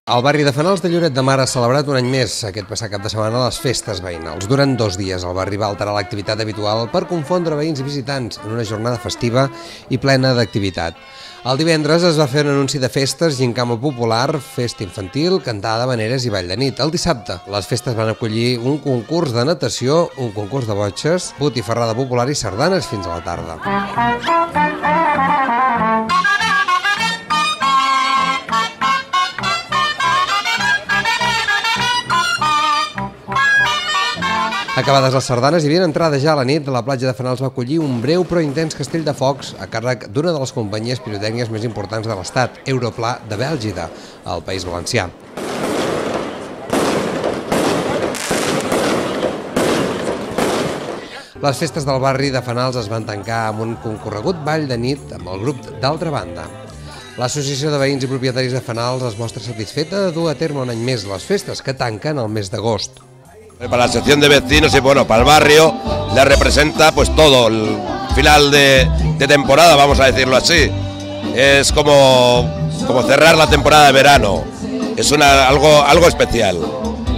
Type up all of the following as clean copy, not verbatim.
El barri de Fenals de Lloret de Mar ha celebrat un any més aquest passat cap de setmana les festes veïnals. Durant 2 dies el barri va alterar l'activitat habitual per confondre veïns i visitants en una jornada festiva i plena d'activitat. El divendres es va fer un anunci de festes, gincama popular, festa infantil, cantada, habaneres i ball de nit. El dissabte les festes van acollir un concurs de natació, un concurs de botxes, botifarrada popular i sardanes fins a la tarda. Acabades les sardanes i ben entrada ja a la nit, la platja de Fenals va acollir un breu però intens castell de focs a càrrec d'una de les companyies pirotècniques més importants de l'Estat, Europla de Bèlgida, al País Valencià. Les festes del barri de Fenals es van tancar amb un concorregut ball de nit amb el grup d'Altra Banda. L'Associació de Veïns i Propietaris de Fenals es mostra satisfeta de dur a terme un any més les festes, que tanquen el mes d'agost. Para la sección de vecinos y bueno, para el barrio le representa pues todo el final de temporada, vamos a decirlo así. Es como cerrar la temporada de verano. Es algo especial.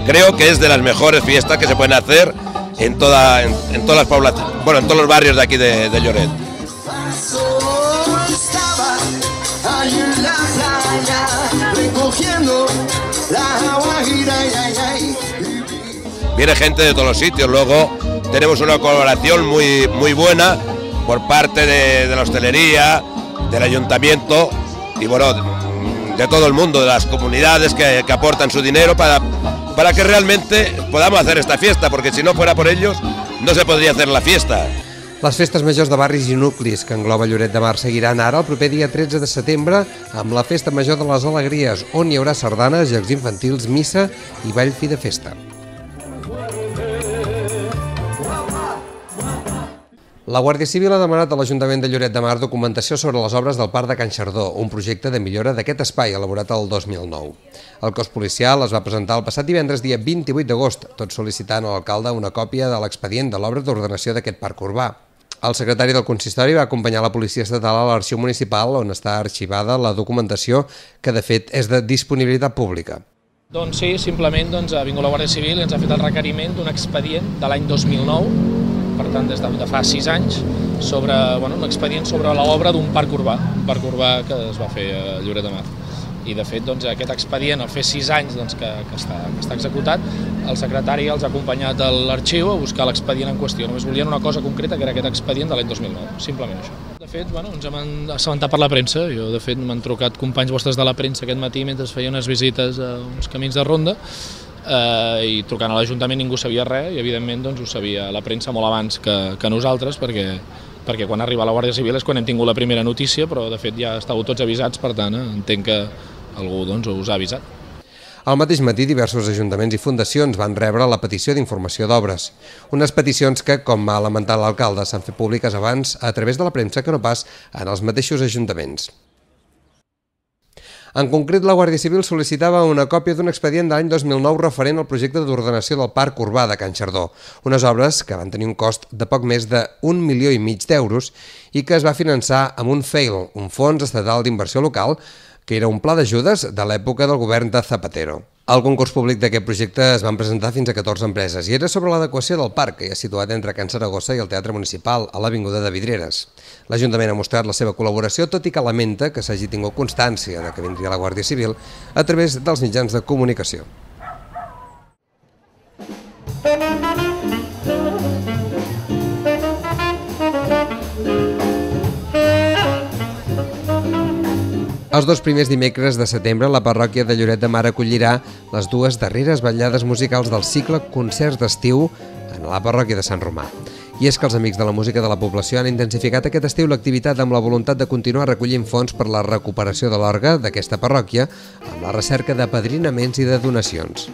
Creo que es de las mejores fiestas que se pueden hacer en todas las poblaciones, bueno, en todos los barrios de aquí de Lloret. Viene gente de todos los sitios, luego tenemos una colaboración muy buena por parte de la hostelería, del ayuntamiento y bueno, de todo el mundo, de las comunidades que aportan su dinero para que realmente podamos hacer esta fiesta, porque si no fuera por ellos no se podría hacer la fiesta. Les festes majors de barris i nuclis que engloba Lloret de Mar seguiran ara el proper dia 13 de setembre amb la Festa Major de les Alegries, on hi haurà sardanes, jocs infantils, missa i ball fi de festa. La Guàrdia Civil ha demanat a l'Ajuntament de Lloret de Mar documentació sobre les obres del Parc de Can Xardó, un projecte de millora d'aquest espai elaborat el 2009. El cos policial es va presentar el passat divendres dia 28 d'agost, tot sol·licitant a l'alcalde una còpia de l'expedient de l'obra d'ordenació d'aquest parc urbà. El secretari del consistori va acompanyar la Policia Estatal a l'arxiu municipal on està arxivada la documentació que de fet és de disponibilitat pública. Doncs sí, simplement ha vingut la Guàrdia Civil i ens ha fet el requeriment d'un expedient de l'any 2009, per tant des de fa 6 anys, sobre un expedient sobre l'obra d'un parc urbà que es va fer a Lloret de Mar. I de fet aquest expedient, al fer 6 anys que està executat, el secretari els ha acompanyat a l'arxiu a buscar l'expedient en qüestió. Només volien una cosa concreta, que era aquest expedient de l'any 2009, simplement això. De fet, ens hem assabentat per la premsa. De fet, m'han trucat companys vostres de la premsa aquest matí mentre feia unes visites a uns camins de ronda i trucant a l'Ajuntament ningú sabia res i evidentment ho sabia la premsa molt abans que nosaltres, perquè quan arriba la Guàrdia Civil és quan hem tingut la primera notícia, però de fet ja estàveu tots avisats, per tant entenc que algú us ha avisat. Al mateix matí, diversos ajuntaments i fundacions van rebre la petició d'informació d'obres. Unes peticions que, com ha lamentat l'alcalde, s'han fet públiques abans a través de la premsa que no pas en els mateixos ajuntaments. En concret, la Guàrdia Civil sol·licitava una còpia d'un expedient de l'any 2009 referent al projecte d'ordenació del Parc Urbà de Can Xardó, unes obres que van tenir un cost de poc més de 1,5 milions d'euros i que es va finançar amb un FAIL, un fons estatal d'inversió local, que era un pla d'ajudes de l'època del govern de Zapatero. Al concurs públic d'aquest projecte es van presentar fins a 14 empreses i era sobre l'adequació del parc, que hi ha situat entre Can Saragossa i el Teatre Municipal, a l'Avinguda de Vidreres. L'Ajuntament ha mostrat la seva col·laboració, tot i que lamenta que s'hagi tingut constància de que vindria la Guàrdia Civil a través dels mitjans de comunicació. Els 2 primers dimecres de setembre, la parròquia de Lloret de Mar acollirà les 2 darreres vetllades musicals del cicle Concerts d'Estiu en la parròquia de Sant Romà. I és que els amics de la música de la població han intensificat aquest estiu l'activitat amb la voluntat de continuar recollint fons per la recuperació de l'orgue d'aquesta parròquia amb la recerca d'apadrinaments i de donacions.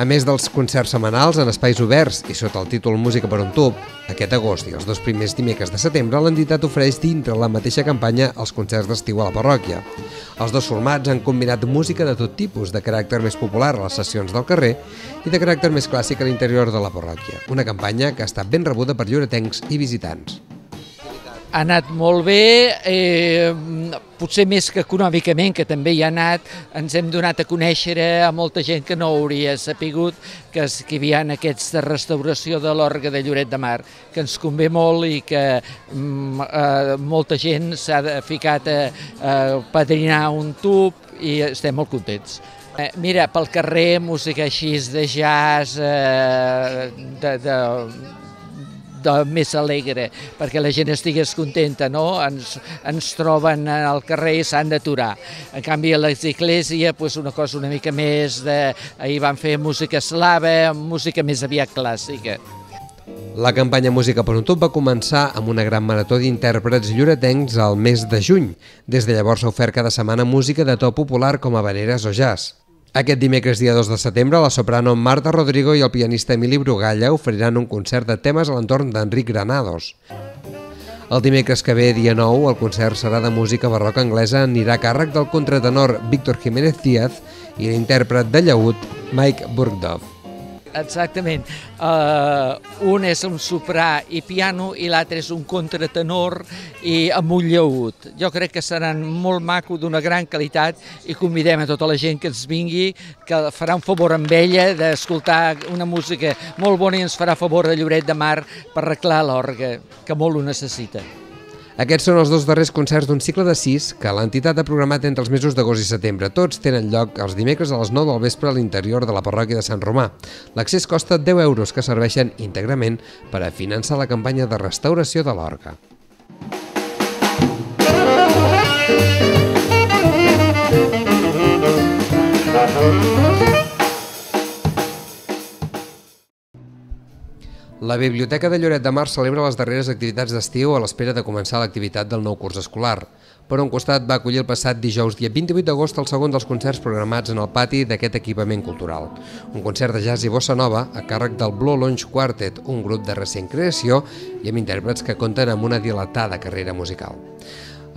A més dels concerts setmanals en espais oberts i sota el títol Música per un tub, aquest agost i els 2 primers dimecres de setembre l'entitat ofereix dintre la mateixa campanya els concerts d'estiu a la parròquia. Els 2 formats han combinat música de tot tipus, de caràcter més popular a les sessions del carrer i de caràcter més clàssic a l'interior de la parròquia. Una campanya que ha estat ben rebuda per lloretencs i visitants. Ha anat molt bé, potser més que econòmicament, que també hi ha anat, ens hem donat a conèixer a molta gent que no hauria sapigut que hi havia aquests de restauració de l'Orgue de Lloret de Mar, que ens convé molt i que molta gent s'ha ficat a padrinar un tub i estem molt contents. Mira, pel carrer, música així de jazz, de més alegre, perquè la gent estigués contenta, no? Ens troben al carrer i s'han d'aturar. En canvi, a l'església, una cosa una mica més ahir van fer música eslava, música més aviat clàssica. La campanya Música per un tub va començar amb una gran marató d'intèrprets lloretencs al mes de juny. Des de llavors s'ha ofert cada setmana música de to popular com habaneres o jazz. Aquest dimecres, dia 2 de setembre, la soprano Marta Rodrigo i el pianista Emili Brugalla oferiran un concert de temes a l'entorn d'Enric Granados. El dimecres que ve, dia 9, el concert serà de música barroca anglesa, anirà a càrrec del contratenor Víctor Jiménez Díaz i l'intèrpret de llaüt Mike Burgdorf. Exactament. Un és un soprà i piano i l'altre és un contratenor i amb un llaüt. Jo crec que seran molt maco, d'una gran qualitat, i convidem a tota la gent que ens vingui, que farà un favor amb ella d'escoltar una música molt bona i ens farà favor a Lloret de Mar per arreglar l'orgue, que molt ho necessita. Aquests són els dos darrers concerts d'un cicle de 6 que l'entitat ha programat entre els mesos d'agost i setembre. Tots tenen lloc els dimecres a les 9 del vespre a l'interior de la parròquia de Sant Romà. L'accés costa 10 euros, que serveixen íntegrament per a finançar la campanya de restauració de l'orgue. La Biblioteca de Lloret de Mar celebra les darreres activitats d'estiu a l'espera de començar l'activitat del nou curs escolar. Per un costat, va acollir el passat dijous, dia 28 d'agost, el segon dels concerts programats en el pati d'aquest equipament cultural. Un concert de jazz i bossa nova a càrrec del Blue Lounge Quartet, un grup de recent creació i amb intèrprets que compten amb una dilatada carrera musical.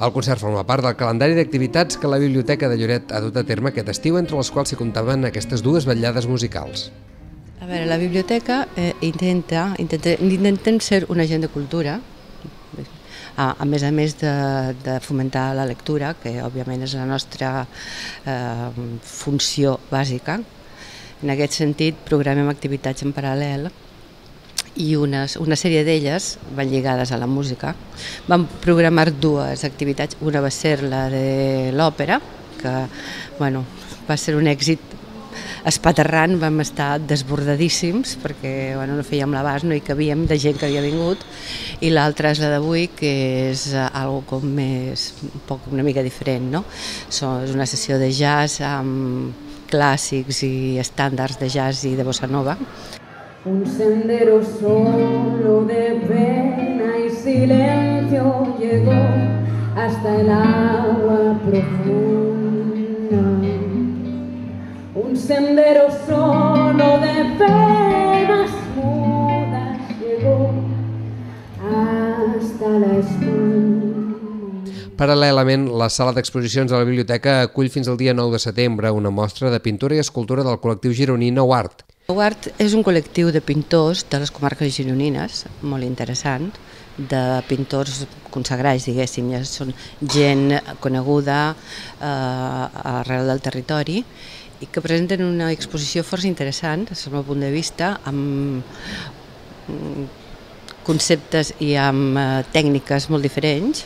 El concert forma part del calendari d'activitats que la Biblioteca de Lloret ha dut a terme aquest estiu, entre les quals s'hi comptaven aquestes dues vetllades musicals. A veure, la biblioteca intentem ser un agent de cultura, a més de fomentar la lectura, que òbviament és la nostra funció bàsica. En aquest sentit, programem activitats en paral·lel i una sèrie d'elles van lligades a la música. Vam programar dues activitats, una va ser la de l'òpera, que va ser un èxit espaterrant, vam estar desbordadíssims perquè no fèiem l'abast, no hi cabíem de gent que havia vingut, i l'altra és la d'avui, que és algo com més, una mica diferent, no? És una sessió de jazz amb clàssics i estàndards de jazz i de bossa nova. Un sendero solo de pena y silencio llegó hasta el agua profunda. Un sendero solo de penas mudas llegó hasta la espuma. Paral·lelament, la sala d'exposicions de la biblioteca acull fins al dia 9 de setembre una mostra de pintura i escultura del col·lectiu gironí Nou Art. Nou Art és un col·lectiu de pintors de les comarques gironines, molt interessant, de pintors consagrats, diguéssim, ja són gent coneguda arrel del territori, i que presenten una exposició força interessant, des del meu punt de vista, amb conceptes i amb tècniques molt diferents,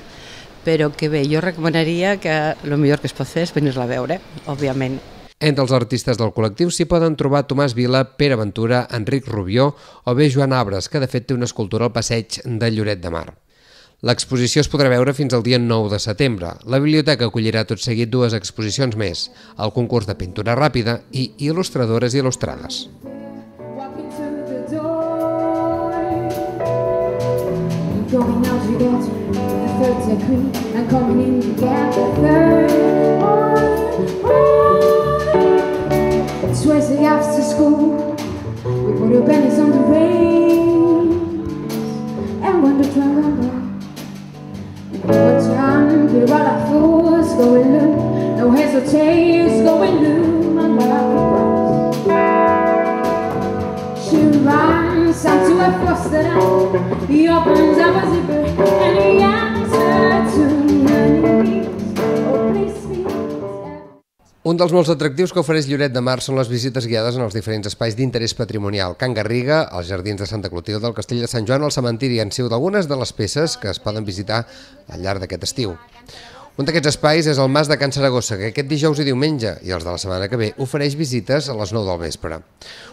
però que bé, jo recomanaria que el millor que es pot fer és venir-la a veure, òbviament. Entre els artistes del col·lectiu s'hi poden trobar Tomàs Vila, Pere Ventura, Enric Rubió o bé Joan Abres, que de fet té una escultura al passeig de Lloret de Mar. L'exposició es podrà veure fins al dia 9 de setembre. La biblioteca acollirà tot seguit dues exposicions més, el concurs de pintura ràpida i il·lustradores il·lustrades. Here all our fools going loose, no hesitates going loose, my love She runs out to a foster down, he opens up a zipper and he asks Un dels molts atractius que ofereix Lloret de Mar són les visites guiades en els diferents espais d'interès patrimonial. Can Garriga, els Jardins de Santa Clotilde, el Castell de Sant Joan, el cementiri han sigut algunes de les peces que es poden visitar al llarg d'aquest estiu. Un d'aquests espais és el Mas de Can Saragossa, que aquest dijous i diumenge, i els de la setmana que ve, ofereix visites a les 9 del vespre.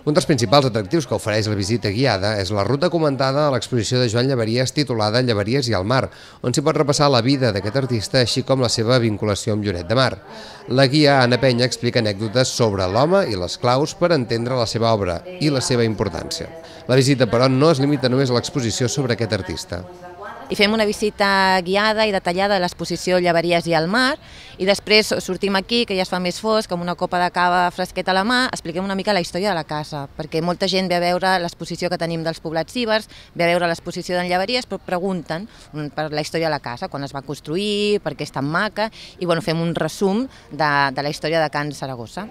Un dels principals atractius que ofereix la visita guiada és la ruta comentada a l'exposició de Joan Llaveries titulada Llaveries i el mar, on s'hi pot repassar la vida d'aquest artista, així com la seva vinculació amb Lloret de Mar. La guia Anna Penya explica anècdotes sobre l'home i les claus per entendre la seva obra i la seva importància. La visita, però, no es limita només a l'exposició sobre aquest artista. I fem una visita guiada i detallada a l'exposició Llaveries i al mar i després sortim aquí, que ja es fa més fosc, amb una copa de cava fresqueta a la mà, expliquem una mica la història de la casa, perquè molta gent ve a veure l'exposició que tenim dels poblats ibers, ve a veure l'exposició d'en Llaveries, però pregunten per la història de la casa, quan es va construir, per què és tan maca, i bueno, fem un resum de la història de Can Saragossa.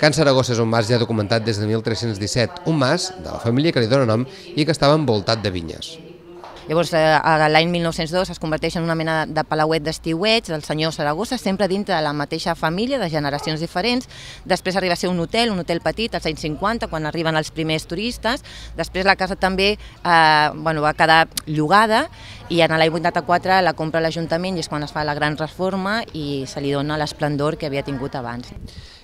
Can Saragossa és un mas ja documentat des de 1317, un mas de la família que li dóna nom i que estava envoltat de vinyes. Llavors, l'any 1902 es converteix en una mena de palauet d'estiueig del senyor Saragossa, sempre dintre de la mateixa família, de generacions diferents. Després arriba a ser un hotel petit, als anys 50, quan arriben els primers turistes. Després la casa també va quedar llogada i en l'any 84 la compra l'Ajuntament i és quan es fa la gran reforma i se li dona l'esplendor que havia tingut abans.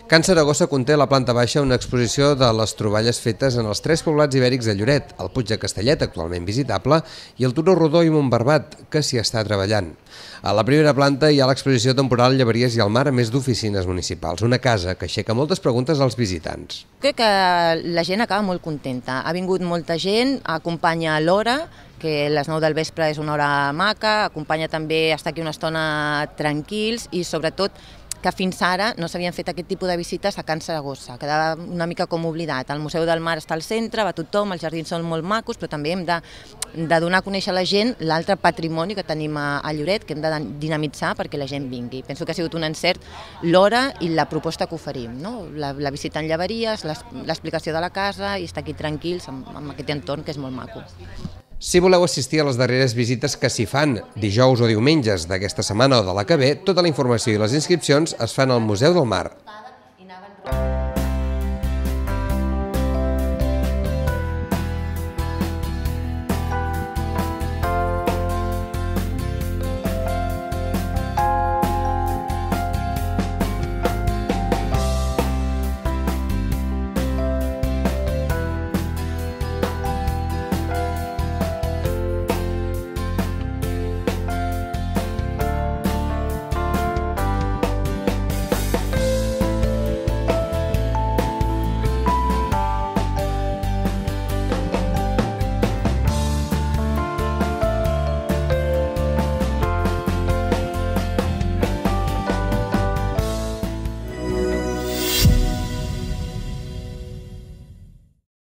Can Saragossa conté a la planta baixa una exposició de les troballes fetes en els 3 poblats ibèrics de Lloret, el Puig de Castellet, actualment visitable, i el Turó Rodó i Montbarbat, que s'hi està treballant. A la primera planta hi ha l'exposició temporal Llaveries i el mar, a més d'oficines municipals, una casa que aixeca moltes preguntes als visitants. Crec que la gent acaba molt contenta. Ha vingut molta gent, acompanya l'hora, que les 9 del vespre és una hora maca, acompanya també estar aquí una estona tranquils i sobretot que fins ara no s'havien fet aquest tipus de visites a Can Saragossa, quedava una mica com oblidat. El Museu del Mar està al centre, va tothom, els jardins són molt macos, però també hem de donar a conèixer a la gent l'altre patrimoni que tenim a Lloret, que hem de dinamitzar perquè la gent vingui. Penso que ha sigut un encert l'hora i la proposta que oferim, no? La visita en Llaveries, l'explicació de la casa i estar aquí tranquils amb aquest entorn que és molt maco. Si voleu assistir a les darreres visites que s'hi fan dijous o diumenges d'aquesta setmana o de la que ve, tota la informació i les inscripcions es fan al Museu del Mar.